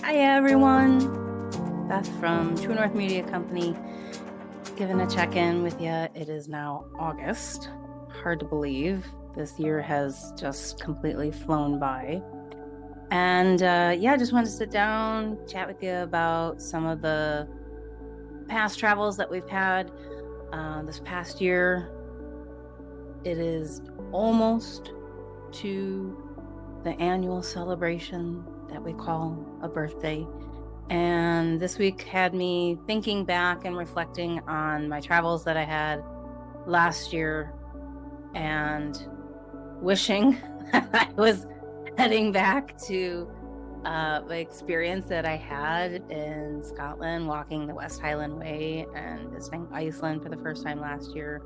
Hi everyone, Beth from True North Media Company, giving a check-in with you. It is now August. Hard to believe. This year has just completely flown by. And I just wanted to sit down, chat with you about some of the past travels that we've had this past year. It is almost to the annual celebration that we call a birthday. And this week had me thinking back and reflecting on my travels that I had last year and wishing that I was heading back to the experience that I had in Scotland, walking the West Highland Way and visiting Iceland for the first time last year.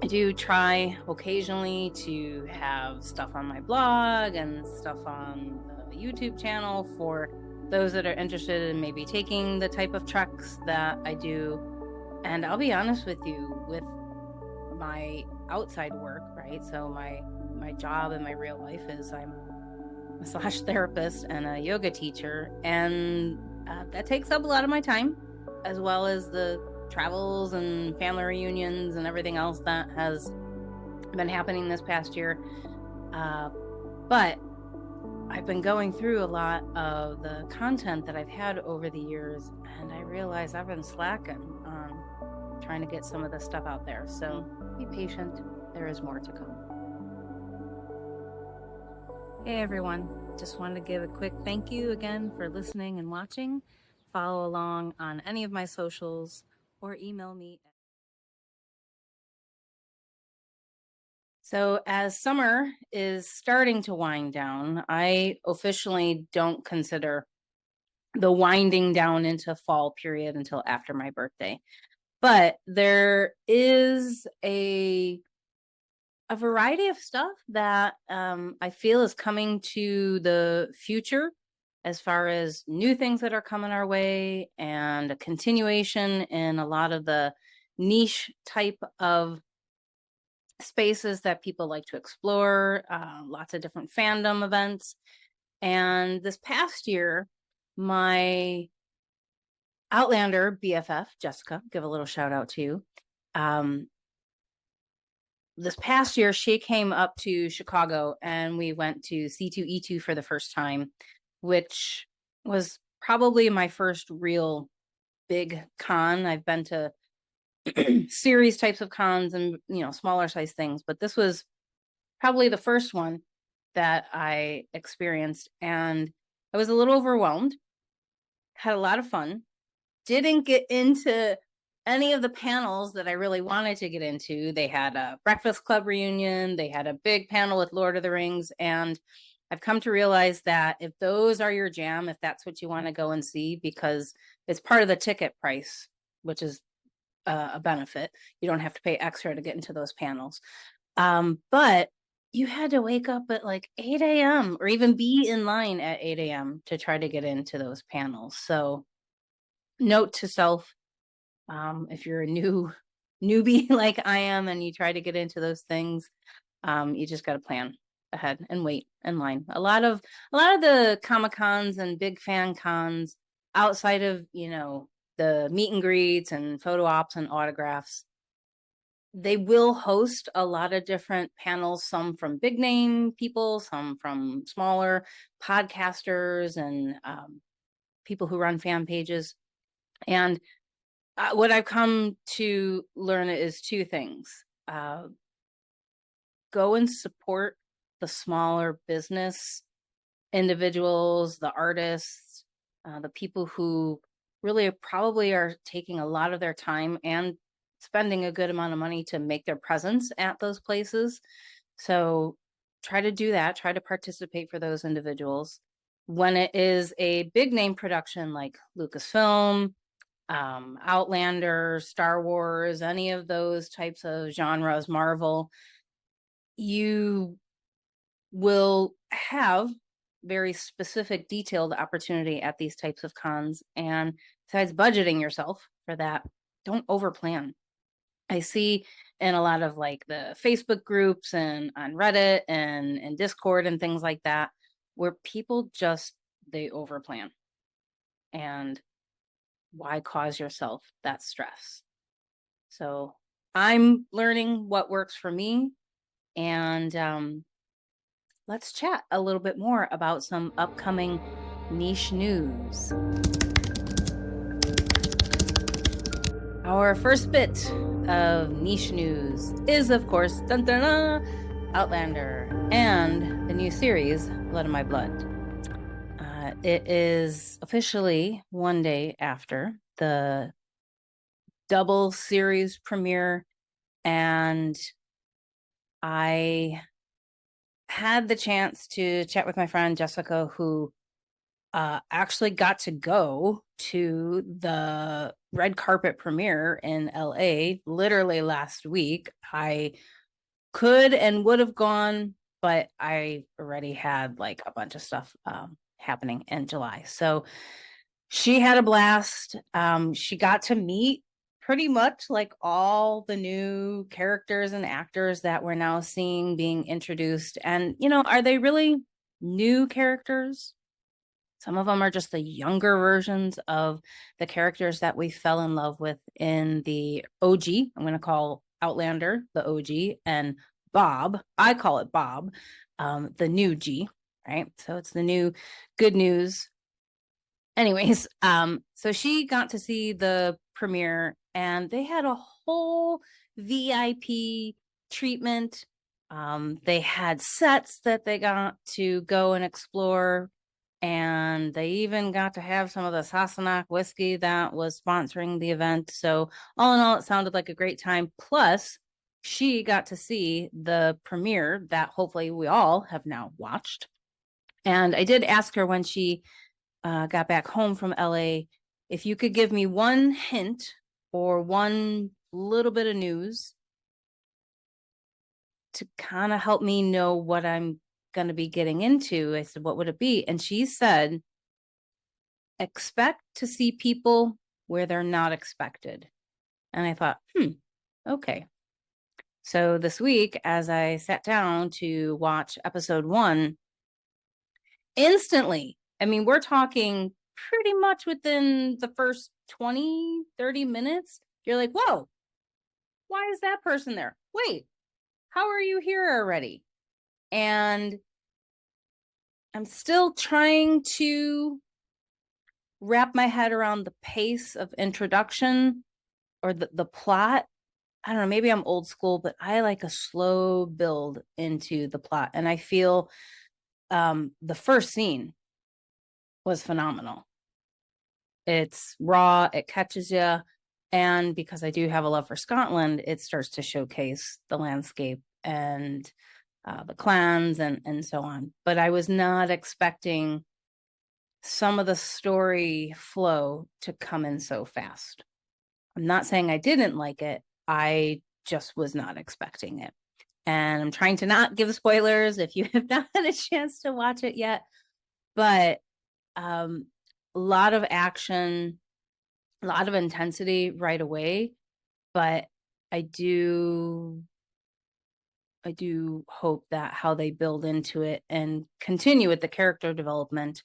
I do try occasionally to have stuff on my blog and stuff on the YouTube channel for those that are interested in maybe taking the type of treks that I do. And I'll be honest with you, with my outside work, right? So my job in my real life is I'm a massage therapist and a yoga teacher. And that takes up a lot of my time, as well as the travels and family reunions and everything else that has been happening this past year. But I've been going through a lot of the content that I've had over the years, and I realize I've been slacking on trying to get some of this stuff out there. So be patient. There is more to come. Hey everyone, just wanted to give a quick thank you again for listening and watching. Follow along on any of my socials or email me. So as summer is starting to wind down, I officially don't consider the winding down into fall period until after my birthday. But there is a variety of stuff that I feel is coming to the future as far as new things that are coming our way and a continuation in a lot of the niche type of spaces that people like to explore, lots of different fandom events. And this past year, my Outlander BFF, Jessica, give a little shout out to you. This past year, she came up to Chicago and we went to C2E2 for the first time, which was probably my first real big con. I've been to series types of cons and, smaller size things, but this was probably the first one that I experienced. And I was a little overwhelmed, had a lot of fun, didn't get into any of the panels that I really wanted to get into. They had a Breakfast Club reunion. They had a big panel with Lord of the Rings. And I've come to realize that if those are your jam, if that's what you want to go and see, because it's part of the ticket price, which is a benefit. You don't have to pay extra to get into those panels. But you had to wake up at like 8 a.m. or even be in line at 8 a.m. to try to get into those panels. So note to self, if you're a newbie like I am and you try to get into those things, you just got to plan ahead and wait in line. A lot of the Comic-Cons and big fan cons outside of, the meet and greets and photo ops and autographs, they will host a lot of different panels, some from big name people, some from smaller podcasters and people who run fan pages. And what I've come to learn is two things. Go and support the smaller business individuals, the artists, the people who really probably are taking a lot of their time and spending a good amount of money to make their presence at those places. So try to do that. Try to participate for those individuals. When it is a big name production like Lucasfilm, Outlander, Star Wars, any of those types of genres, Marvel, you will have very specific, detailed opportunity at these types of cons. And besides budgeting yourself for that, don't overplan. I see in a lot of like the Facebook groups and on Reddit and Discord and things like that, where people just they overplan. And why cause yourself that stress? So I'm learning what works for me. And let's chat a little bit more about some upcoming niche news. Our first bit of niche news is, of course, dun, dun, dun, Outlander and the new series, Blood of My Blood. It is officially one day after the double series premiere, and I had the chance to chat with my friend Jessica, who actually got to go to the red carpet premiere in LA literally last week. I could and would have gone, but I already had like a bunch of stuff happening in July. So she had a blast. She got to meet pretty much like all the new characters and actors that we're now seeing being introduced. And, are they really new characters? Some of them are just the younger versions of the characters that we fell in love with in the OG. I'm going to call Outlander the OG, and Bob, I call it Bob, the new G, right? So it's the new good news. Anyways, so she got to see the premiere, and they had a whole VIP treatment. They had sets that they got to go and explore, and they even got to have some of the Sassenach whiskey that was sponsoring the event. So all in all, it sounded like a great time. Plus, she got to see the premiere that hopefully we all have now watched. And I did ask her when she got back home from LA, if you could give me one hint or one little bit of news to kind of help me know what I'm going to be getting into. I said, what would it be? And she said, expect to see people where they're not expected. And I thought, okay. So this week, as I sat down to watch episode 1, instantly, I mean, we're talking pretty much within the first 20, 30 minutes, you're like, whoa, why is that person there? Wait, how are you here already? And I'm still trying to wrap my head around the pace of introduction or the plot. I don't know, maybe I'm old school, but I like a slow build into the plot. And I feel the first scene was phenomenal. It's raw, it catches you. And because I do have a love for Scotland, it starts to showcase the landscape and the clans and so on. But I was not expecting some of the story flow to come in so fast. I'm not saying I didn't like it. I just was not expecting it. And I'm trying to not give spoilers if you have not had a chance to watch it yet. But a lot of action, a lot of intensity right away. But I do hope that how they build into it and continue with the character development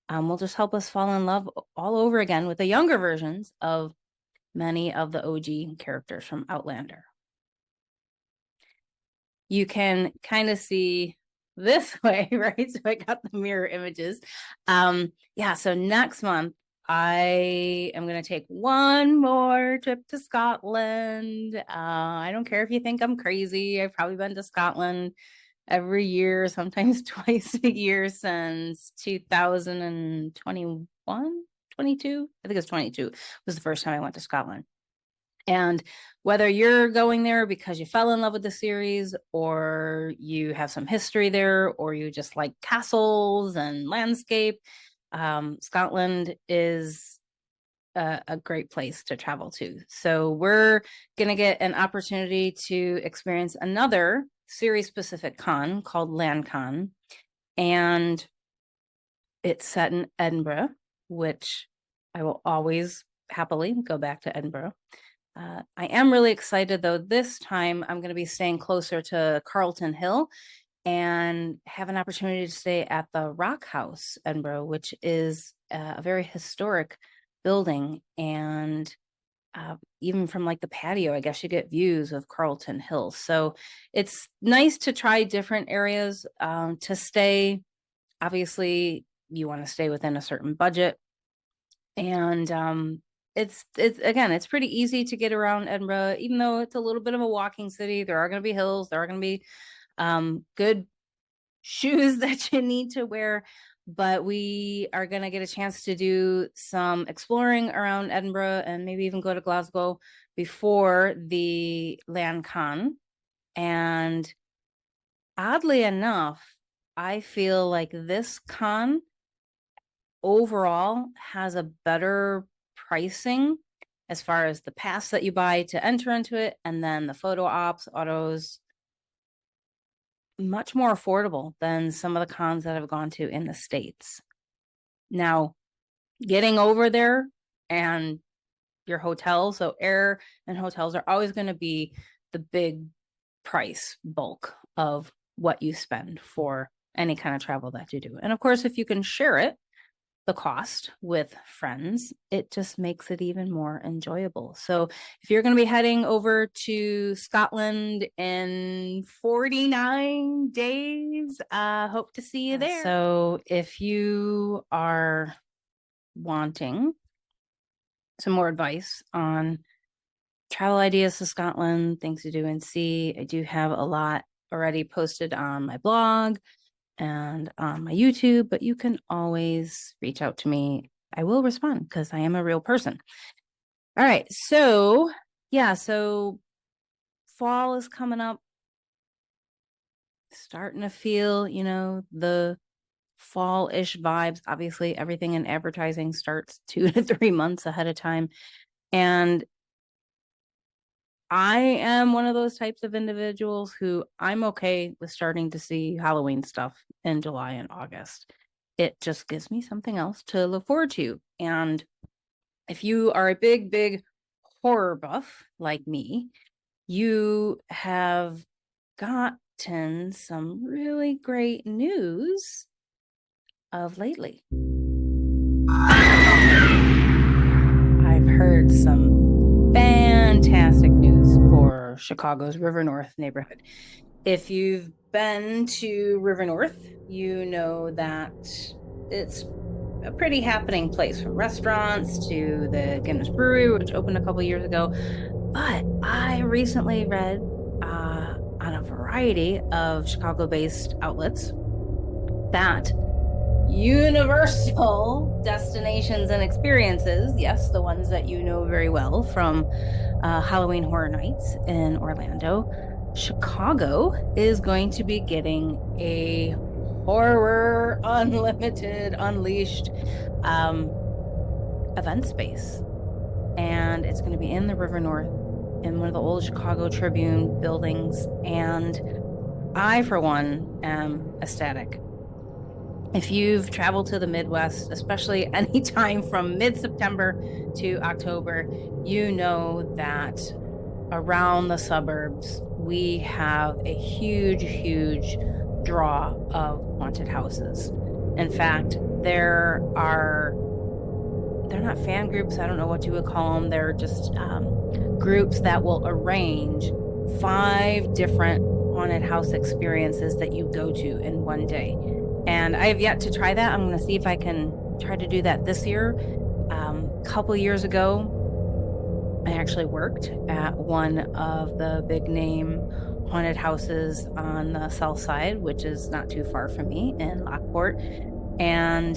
will just help us fall in love all over again with the younger versions of many of the OG characters from Outlander. You can kind of see this way, right? So I got the mirror images. So next month, I am going to take one more trip to Scotland. I don't care if you think I'm crazy. I've probably been to Scotland every year, sometimes twice a year since 2021, 22. I think it's 22 was the first time I went to Scotland. And whether you're going there because you fell in love with the series, or you have some history there, or you just like castles and landscape, Scotland is a great place to travel to. So we're going to get an opportunity to experience another series-specific con called LandCon. And it's set in Edinburgh, which I will always happily go back to Edinburgh. I am really excited, though. This time, I'm going to be staying closer to Carlton Hill and have an opportunity to stay at the Rock House, Edinburgh, which is a very historic building. And even from like the patio, I guess you get views of Carlton Hills. So it's nice to try different areas to stay. Obviously, you want to stay within a certain budget. And it's again, it's pretty easy to get around Edinburgh, even though it's a little bit of a walking city. There are going to be hills, there are going to be good shoes that you need to wear, but we are going to get a chance to do some exploring around Edinburgh and maybe even go to Glasgow before the LandCon. And oddly enough, I feel like this con overall has a better pricing as far as the pass that you buy to enter into it, and then the photo ops, autos, much more affordable than some of the cons that I've gone to in the States. Now, getting over there and your hotel, so air and hotels are always going to be the big price bulk of what you spend for any kind of travel that you do. And of course, if you can share it, the cost with friends, it just makes it even more enjoyable. So if you're going to be heading over to Scotland in 49 days, hope to see you there. So if you are wanting some more advice on travel ideas to Scotland, things to do and see, I do have a lot already posted on my blog and on my YouTube, but you can always reach out to me. I will respond because I am a real person. All right. So yeah, so fall is coming up. Starting to feel, the fall-ish vibes. Obviously, everything in advertising starts 2 to 3 months ahead of time. And I am one of those types of individuals who I'm okay with starting to see Halloween stuff in July and August. It just gives me something else to look forward to. And if you are a big, big horror buff like me, you have gotten some really great news of lately. I've heard some fantastic news for Chicago's River North neighborhood. If you've been to River North, you know that it's a pretty happening place, from restaurants to the Guinness Brewery, which opened a couple years ago. But I recently read on a variety of Chicago-based outlets that Universal Destinations and Experiences, yes, the ones that you know very well from Halloween Horror Nights in Orlando, Chicago is going to be getting a Horror Unlimited Unleashed event space. And it's going to be in the River North in one of the old Chicago Tribune buildings. And I, for one, am ecstatic. If you've traveled to the Midwest, especially anytime from mid-September to October, you know that around the suburbs, we have a huge, huge draw of haunted houses. In fact, they're not fan groups. I don't know what you would call them. They're just groups that will arrange 5 different haunted house experiences that you go to in one day. And I have yet to try that. I'm going to see if I can try to do that this year. A couple years ago, I actually worked at one of the big name haunted houses on the south side, which is not too far from me in Lockport. And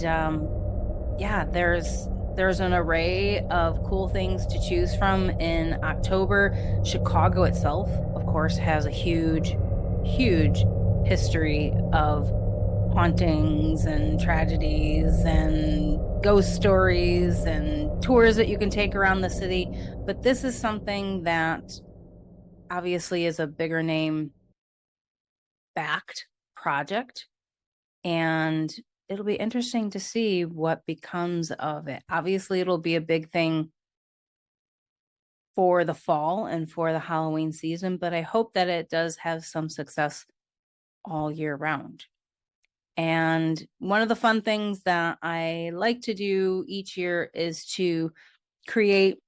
there's an array of cool things to choose from in October. Chicago itself, of course, has a huge, huge history of hauntings and tragedies and ghost stories and tours that you can take around the city. But this is something that obviously is a bigger name backed project. And it'll be interesting to see what becomes of it. Obviously, it'll be a big thing for the fall and for the Halloween season, but I hope that it does have some success all year round. And one of the fun things that I like to do each year is to create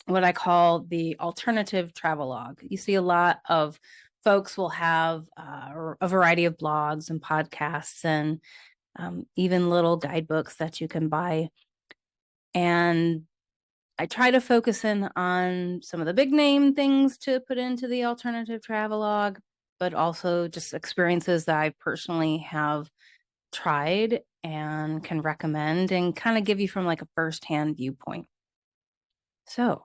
what I call the Alternative Travelogue. You see a lot of folks will have a variety of blogs and podcasts and even little guidebooks that you can buy. And I try to focus in on some of the big name things to put into the Alternative Travelogue, but also just experiences that I personally have tried and can recommend and kind of give you from like a firsthand viewpoint. So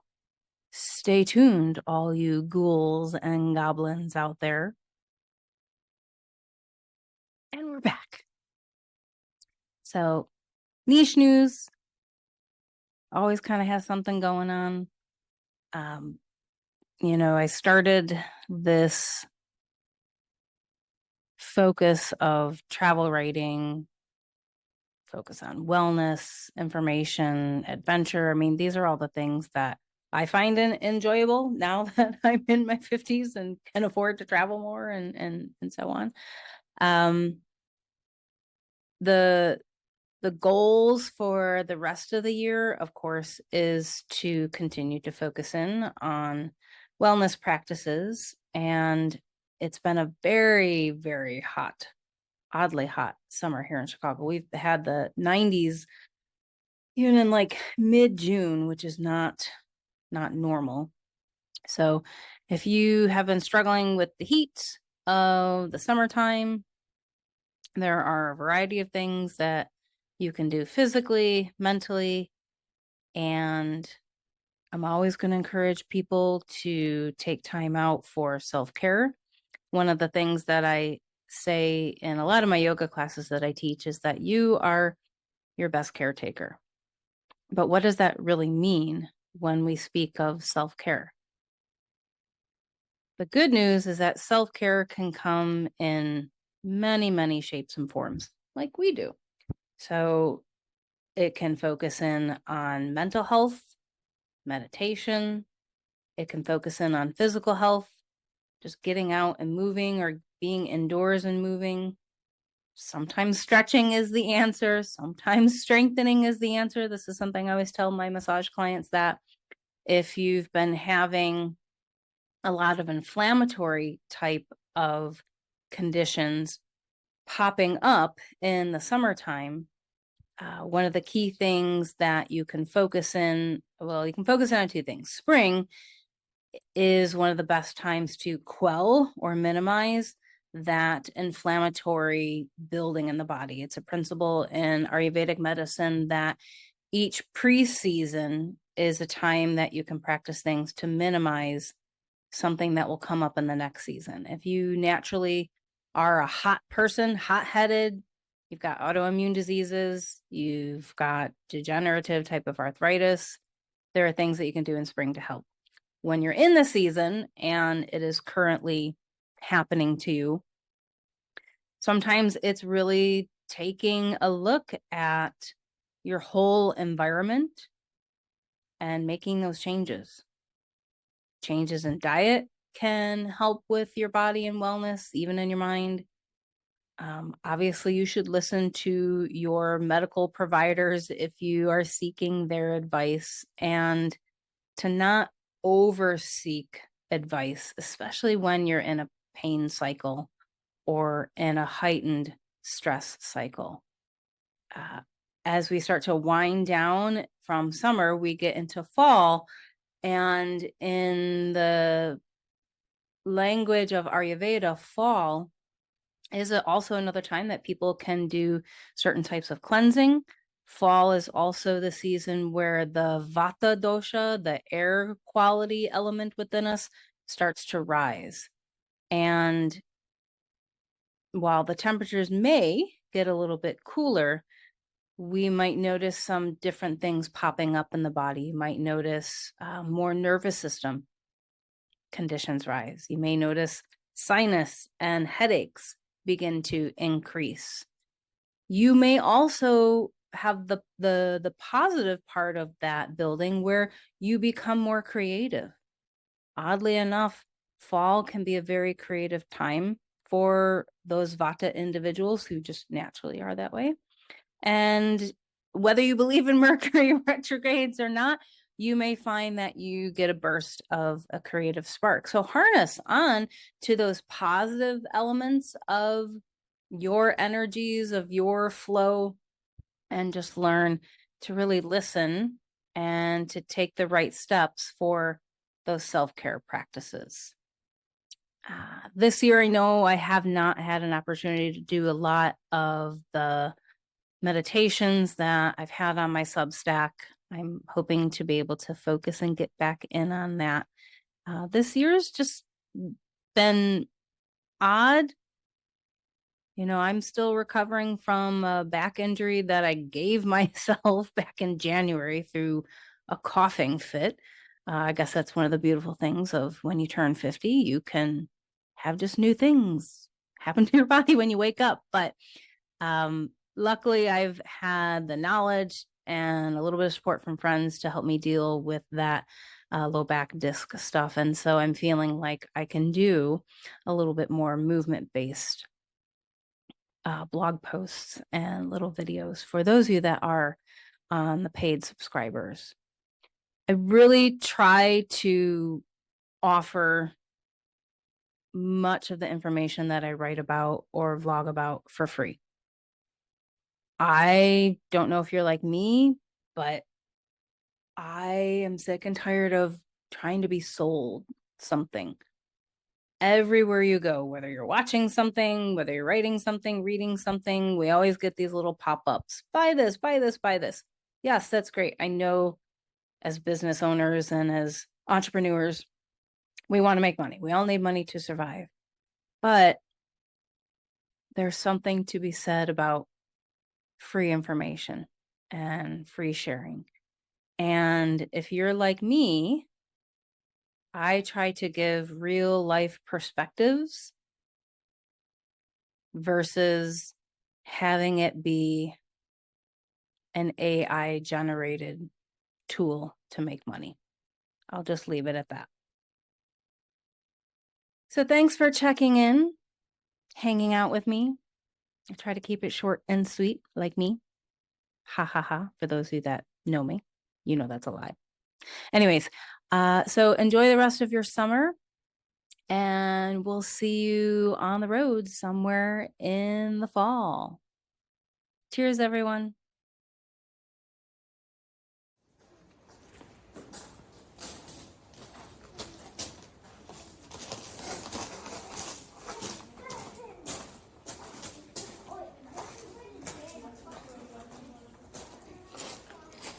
stay tuned, all you ghouls and goblins out there. And we're back. So niche news always kind of has something going on. I started this focus of travel writing, focus on wellness, information, adventure. I mean, these are all the things that I find enjoyable now that I'm in my 50s and can afford to travel more and so on. The goals for the rest of the year, of course, is to continue to focus in on wellness practices. And it's been a very, very hot, oddly hot summer here in Chicago. We've had the 90s even in like mid-June, which is not normal. So if you have been struggling with the heat of the summertime, there are a variety of things that you can do physically, mentally, and I'm always going to encourage people to take time out for self-care. One of the things that I say in a lot of my yoga classes that I teach is that you are your best caretaker. But what does that really mean when we speak of self-care? The good news is that self-care can come in many, many shapes and forms, like we do. So it can focus in on mental health, meditation. It can focus in on physical health, just getting out and moving or being indoors and moving. Sometimes stretching is the answer. Sometimes strengthening is the answer. This is something I always tell my massage clients, that if you've been having a lot of inflammatory type of conditions popping up in the summertime, one of the key things that you can focus in, you can focus on two things. Spring is one of the best times to quell or minimize that inflammatory building in the body. It's a principle in Ayurvedic medicine that each pre-season is a time that you can practice things to minimize something that will come up in the next season. If you naturally are a hot person, hot-headed, you've got autoimmune diseases, you've got degenerative type of arthritis, there are things that you can do in spring to help. When you're in the season and it is currently happening to you, sometimes it's really taking a look at your whole environment and making those changes. Changes in diet can help with your body and wellness, even in your mind. Obviously, you should listen to your medical providers if you are seeking their advice, and to not overseek advice, especially when you're in a pain cycle or in a heightened stress cycle. As we start to wind down from summer, we get into fall, and in the language of Ayurveda, fall is also another time that people can do certain types of cleansing. Fall is also the season where the vata dosha, the air quality element within us, starts to rise. And while the temperatures may get a little bit cooler, we might notice some different things popping up in the body. You might notice more nervous system conditions rise. You may notice sinus and headaches begin to increase. You may also have the positive part of that building where you become more creative. Oddly enough, fall can be a very creative time for those Vata individuals who just naturally are that way. And whether you believe in Mercury retrogrades or not, you may find that you get a burst of a creative spark. So harness on to those positive elements of your energies, of your flow, and just learn to really listen and to take the right steps for those self-care practices. This year, I know I have not had an opportunity to do a lot of the meditations that I've had on my Substack. I'm hoping to be able to focus and get back in on that. This year's just been odd. You know, I'm still recovering from a back injury that I gave myself back in January through a coughing fit. I guess that's one of the beautiful things of when you turn 50, you can have just new things happen to your body when you wake up. But luckily, I've had the knowledge and a little bit of support from friends to help me deal with that low back disc stuff. And so I'm feeling like I can do a little bit more movement-based blog posts and little videos for those of you that are on the paid subscribers. I really try to offer much of the information that I write about or vlog about for free. I don't know if you're like me, but I am sick and tired of trying to be sold something. Everywhere you go, whether you're watching something, whether you're writing something, reading something, we always get these little pop-ups. Buy this, buy this, buy this. Yes, that's great. I know as business owners and as entrepreneurs, we want to make money. We all need money to survive. But there's something to be said about free information and free sharing. And if you're like me, I try to give real life perspectives versus having it be an AI generated tool to make money. I'll just leave it at that. So thanks for checking in, hanging out with me. I try to keep it short and sweet like me. Ha ha ha. For those of you that know me, you know that's a lie. Anyways, so enjoy the rest of your summer, and we'll see you on the road somewhere in the fall. Cheers, everyone.